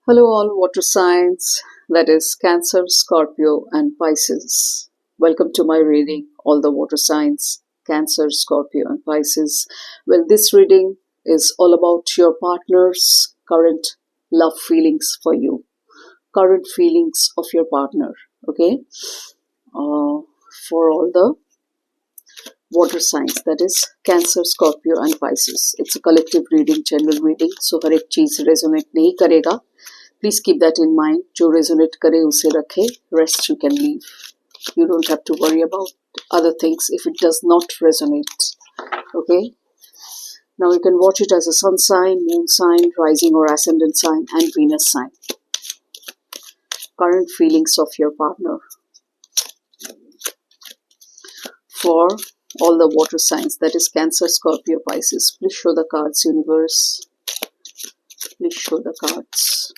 Hello, all water signs, that is Cancer, Scorpio, and Pisces. Welcome to my reading, all the water signs, Cancer, Scorpio, and Pisces. Well, this reading is all about your partner's current love feelings for you, current feelings of your partner, okay? For all the water signs, that is Cancer, Scorpio, and Pisces. It's a collective reading, general reading, so हर एक चीज resonate नहीं करेगा. Please keep that in mind. जो resonate करे उसे रखे. Rest you can leave. You don't have to worry about other things if it does not resonate. Okay. Now you can watch it as a sun sign, moon sign, rising or ascendant sign, and Venus sign. Current feelings of your partner. For all the water signs, that is Cancer, Scorpio, Pisces. Please show the cards, universe. Please show the cards.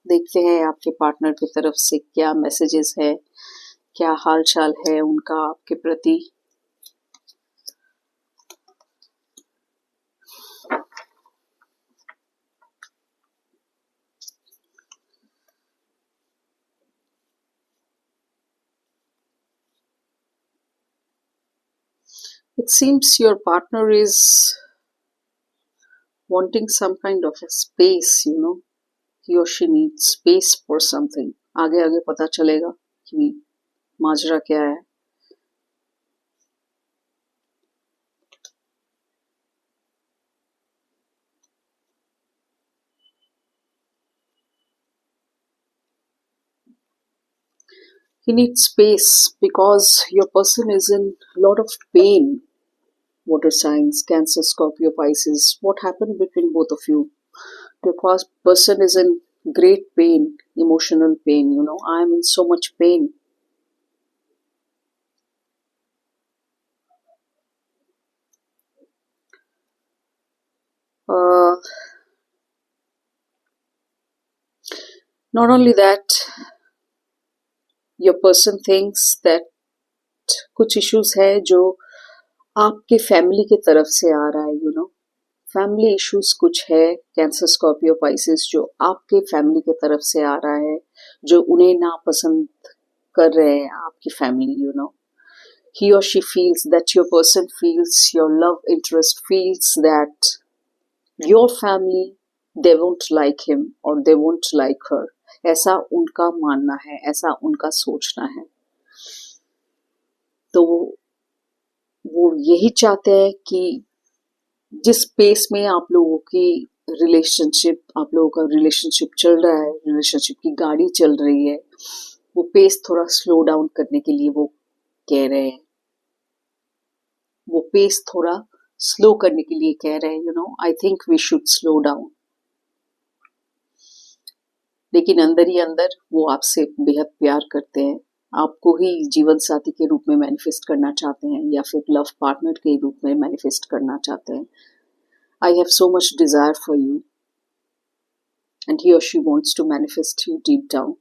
देखते हैं आपके partner की तरफ से क्या messages है, क्या हाल चाल है उनका आपके प्रति. It seems your partner is wanting some kind of a space, he or she needs space for something. आगे आगे पता चलेगा कि माजरा क्या है. He needs space because your person is in a lot of pain. Water signs, Cancer, Scorpio, Pisces. What happened between both of you? Your person is in great pain, emotional pain. I am in so much pain. Not only that, your person thinks that कुछ issues है जो आपके family की तरफ से आ रहा है. Family issues कुछ है कैंसर, स्कॉर्पियो, पाइसेस, जो आपके फैमिली की तरफ से आ रहा है, जो उन्हें नापसंद कर रहे हैं आपकी family. He or she feels that your person feels, your love interest feels that your family, they won't like him or they won't like her. ऐसा उनका मानना है, ऐसा उनका सोचना है. तो वो यही चाहते हैं कि जिस पेस में आप लोगों का रिलेशनशिप चल रहा है, रिलेशनशिप की गाड़ी चल रही है, वो पेस थोड़ा स्लो डाउन करने के लिए वो कह रहे हैं. वो पेस थोड़ा स्लो करने के लिए कह रहे हैं. I think we should slow down. लेकिन अंदर ही अंदर वो आपसे बेहद प्यार करते हैं, आपको ही जीवन साथी के रूप में मैनिफेस्ट करना चाहते हैं या फिर लव पार्टनर के रूप में मैनिफेस्ट करना चाहते हैं. I have so much desire for you, and he or she wants to manifest you deep down.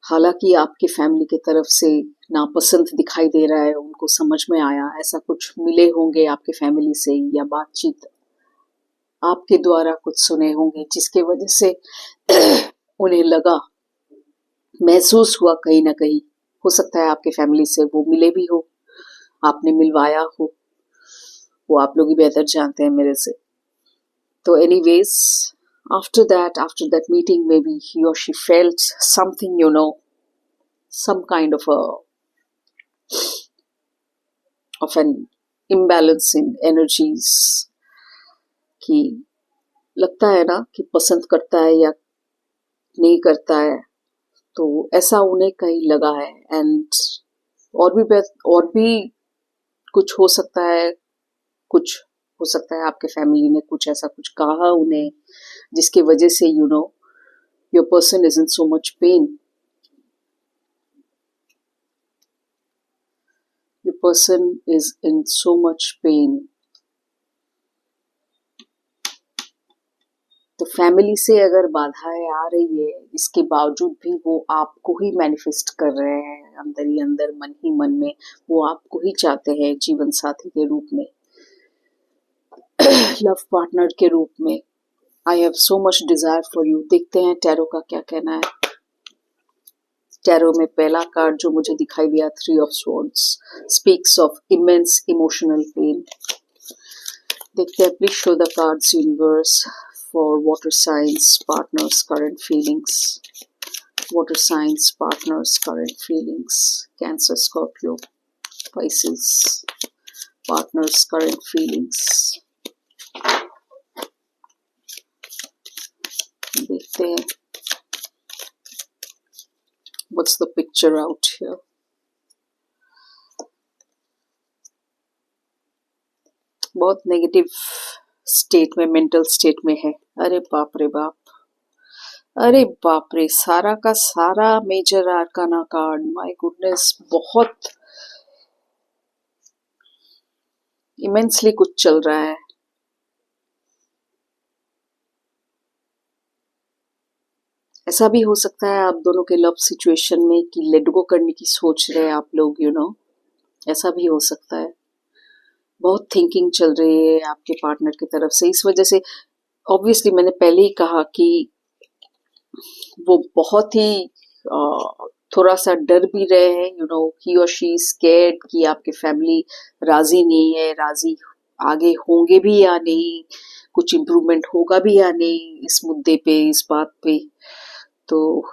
हालांकि आपके फैमिली की तरफ से नापसंद दिखाई दे रहा है, उनको समझ में आया, ऐसा कुछ मिले होंगे आपके फैमिली से या बातचीत आपके द्वारा कुछ सुने होंगे जिसके वजह से उन्हें लगा, महसूस हुआ कहीं ना कहीं. हो सकता है आपके फैमिली से वो मिले भी हो, आपने मिलवाया हो, वो आप लोग ही बेहतर जानते हैं मेरे से. तो anyways, after that meeting, maybe he or she felt something, some kind of an imbalance in energies, कि लगता है ना कि पसंद करता है या नहीं करता है. तो ऐसा उन्हें कहीं लगा है. एंड और भी कुछ हो सकता है, कुछ हो सकता है आपके फैमिली ने कुछ ऐसा कुछ कहा उन्हें जिसके वजह से your person is in so much pain. Your person is in so much pain. तो फैमिली से अगर बाधाएं आ रही है, इसके बावजूद भी वो आपको ही मैनिफेस्ट कर रहे हैं, अंदर ही अंदर, मन ही मन में वो आपको ही चाहते हैं जीवन साथी के रूप में. लव पार्टनर के रूप में I have so much desire for you. देखते हैं टैरो का क्या कहना है। टैरो में पहला कार्ड जो मुझे दिखाई दिया, 3 of swords, speaks of immense emotional pain. देखते हैं, please show the cards universe for water science partners current feelings. Water science partners current feelings, cancer, Scorpio, Pisces, partners current feelings। देखते हैं what's the picture out here। बहुत negative state में, mental state में है। अरे बाप रे बाप, अरे बाप रे, सारा का सारा major arcana card, my goodness, बहुत इमेंसली कुछ चल रहा है। ऐसा भी हो सकता है आप दोनों के लव सिचुएशन में कि लेट गो करने की सोच रहे हैं आप लोग, यू नो, ऐसा भी हो सकता है। बहुत थिंकिंग चल रही है आपके पार्टनर की तरफ से। इस वजह से ऑब्वियसली मैंने पहले ही कहा कि वो बहुत ही थोड़ा सा डर भी रहे हैं, यू नो, ही और शी स्कैर्ड कि आपके फैमिली राजी नहीं है, राजी आगे होंगे भी या नहीं, कुछ इम्प्रूवमेंट होगा भी या नहीं इस मुद्दे पे, इस बात पे। तो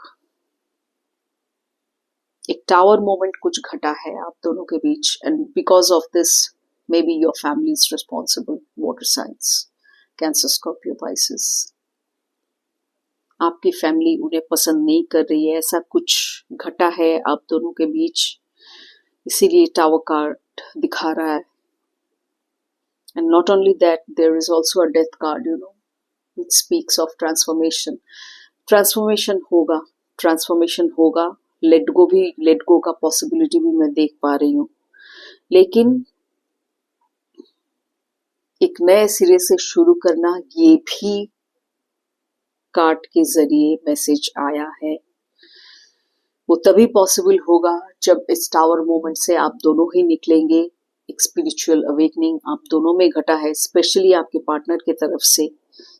एक टावर मोमेंट कुछ घटा है आप दोनों के बीच, and because of this may be your family is responsible. Water signs, Cancer, Scorpio, Pisces, आपकी फैमिली उन्हें पसंद नहीं कर रही है, ऐसा कुछ घटा है आप दोनों के बीच, इसीलिए टावर कार्ड दिखा रहा है। And not only that, there is also a death card, you know, it speaks of transformation. Transformation होगा, ट्रांसफॉर्मेशन होगा, लेट गो का पॉसिबिलिटी भी मैं देख पा रही हूँ। लेकिन एक नए सिरे से शुरू करना, ये भी कार्ड के जरिए मैसेज आया है। वो तभी पॉसिबल होगा जब इस टावर मोमेंट से आप दोनों ही निकलेंगे। एक स्पिरिचुअल अवेकनिंग आप दोनों में घटा है, स्पेशली आपके पार्टनर की तरफ से,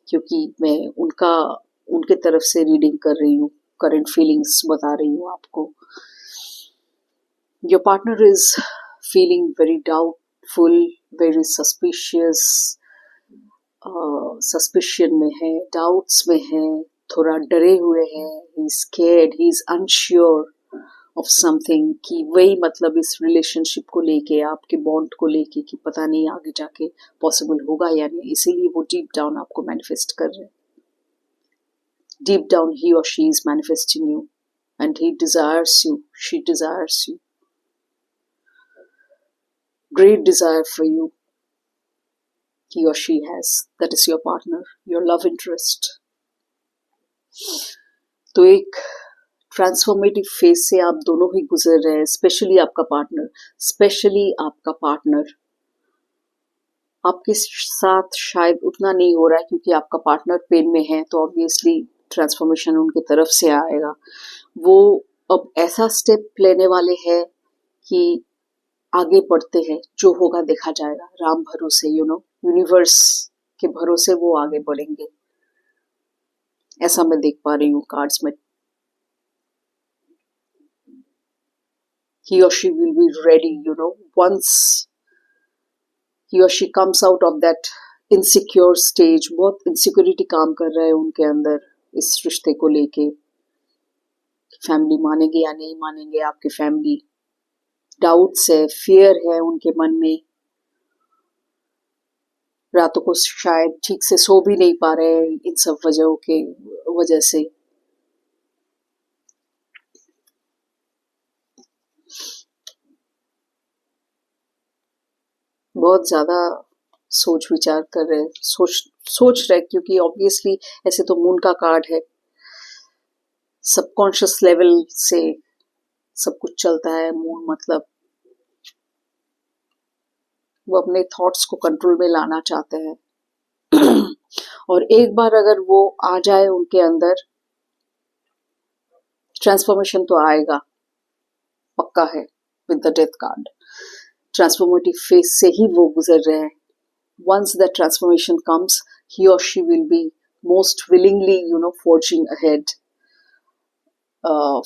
क्योंकि मैं उनके तरफ से रीडिंग कर रही हूँ, करंट फीलिंग्स बता रही हूँ आपको। Your partner is feeling very doubtful, very suspicious, suspicion में है, डाउट्स में है, थोड़ा डरे हुए हैं, he is scared, he is unsure of something, कि वही मतलब इस रिलेशनशिप को लेके, आपके बॉन्ड को लेके, कि पता नहीं आगे जाके पॉसिबल होगा या नहीं। इसीलिए वो डीप डाउन आपको मैनिफेस्ट कर रहे हैं। डीप डाउन ही और she is manifesting you and he desires you, she desires you, great desire for you he or she has, that is your partner, your love interest। तो एक transformative phase से आप दोनों ही गुजर रहे हैं, स्पेशली आपका पार्टनर आपके साथ शायद उतना नहीं हो रहा है, क्योंकि आपका पार्टनर पेन में है, तो ऑब्वियसली ट्रांसफॉर्मेशन उनके तरफ से आएगा। वो अब ऐसा स्टेप लेने वाले हैं कि आगे बढ़ते हैं, जो होगा देखा जाएगा, राम भरोसे, यू नो, यूनिवर्स के भरोसे वो आगे बढ़ेंगे, ऐसा मैं देख पा रही हूँ कार्ड्स में। he or she will be ready, you know, once he or she comes out of that insecure stage। बहुत इनसिक्योरिटी काम कर रहा है उनके अंदर इस रिश्ते को लेके, फैमिली मानेंगे या नहीं मानेंगे, आपके फैमिली डाउट्स है, फियर है उनके मन में, रातों को शायद ठीक से सो भी नहीं पा रहे इन सब वजहों के वजह से। बहुत ज्यादा सोच विचार कर रहे, सोच रहे, क्योंकि ऑब्वियसली ऐसे तो मून का कार्ड है, सबकॉन्शियस लेवल से सब कुछ चलता है मून, मतलब वो अपने थॉट्स को कंट्रोल में लाना चाहते हैं और एक बार अगर वो आ जाए उनके अंदर, ट्रांसफॉर्मेशन तो आएगा, पक्का है। With the death card transformative phase से ही वो गुजर रहे हैं, once that transformation comes, he or she will be most willingly, forging ahead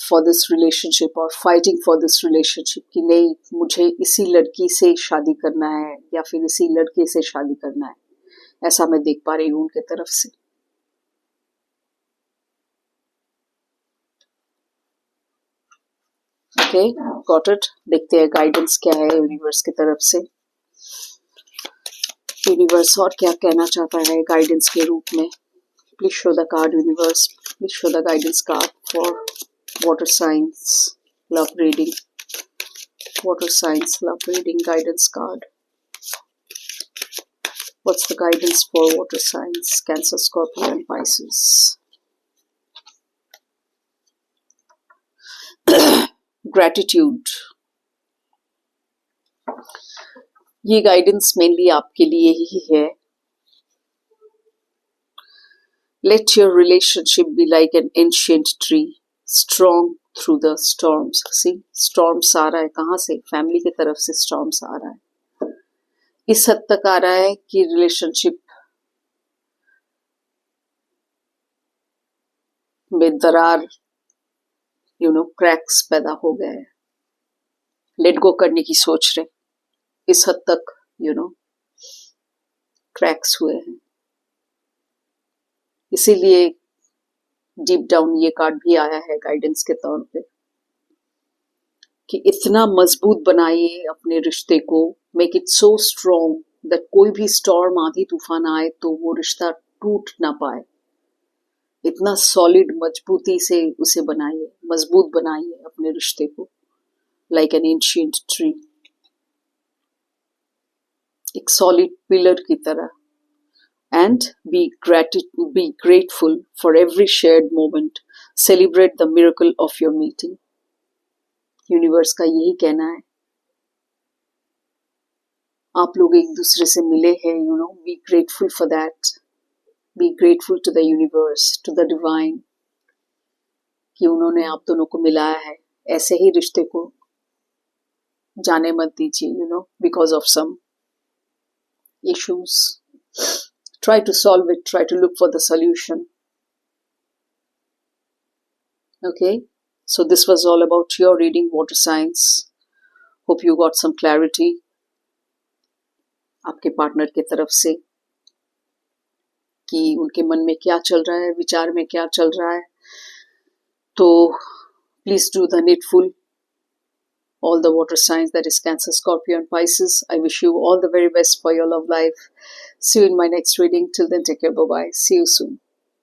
for this relationship or fighting for this relationship कि नहीं, मुझे इसी लड़की से शादी करना है या फिर इसी लड़के से शादी करना है. ऐसा मैं देख पा रही हूँ उनके तरफ से. Okay, got it. देखते हैं गाइडेंस क्या है यूनिवर्स की तरफ से. यूनिवर्स और क्या कहना चाहता है गाइडेंस के रूप में. Please show the card universe. Please show the guidance card for water signs love reading. Water signs love reading guidance card. What's the guidance for water signs? Cancer, Scorpio and Pisces. Gratitude. ये guidance mainly आपके लिए ही है. Let your relationship be like an ancient tree, strong through the storms. See, storms आ रहा है कहाँ से? Family की तरफ से storms आ रहा है. इस हद तक आ रहा है कि रिलेशनशिप में दरार, क्रैक्स पैदा हो गए हैं. लेट गो करने की सोच रहे. इस हद तक क्रैक्स हुए हैं. इसीलिए डीप डाउन ये कार्ड भी आया है गाइडेंस के तौर पे कि इतना मजबूत बनाइए अपने रिश्ते को. Make it so strong that कोई भी स्टॉर्म, आंधी तूफान आए तो वो रिश्ता टूट ना पाए. इतना सॉलिड, मजबूती से उसे बनाइए, मजबूत बनाइए अपने रिश्ते को. लाइक एन एंशिएंट ट्री, एक सॉलिड पिलर की तरह. And be grateful for every shared moment. Celebrate the miracle of your meeting. Universe का यही कहना है. आप लोग एक दूसरे से मिले हैं, be grateful for that. Be grateful to the universe, to the divine, कि उन्होंने आप दोनों को मिलाया है. ऐसे ही रिश्ते को जाने मत दीजिए, because of some issues. Try to solve it. Try to look for the solution. Okay. So this was all about your reading, water signs. Hope you got some clarity. आपके पार्टनर की तरफ से कि उनके मन में क्या चल रहा है, विचार में क्या चल रहा है. तो please do the needful. All the water signs, that is Cancer, Scorpio and Pisces. I wish you all the very best for your love life. See you in my next reading. Till then, take care. Bye-bye. See you soon.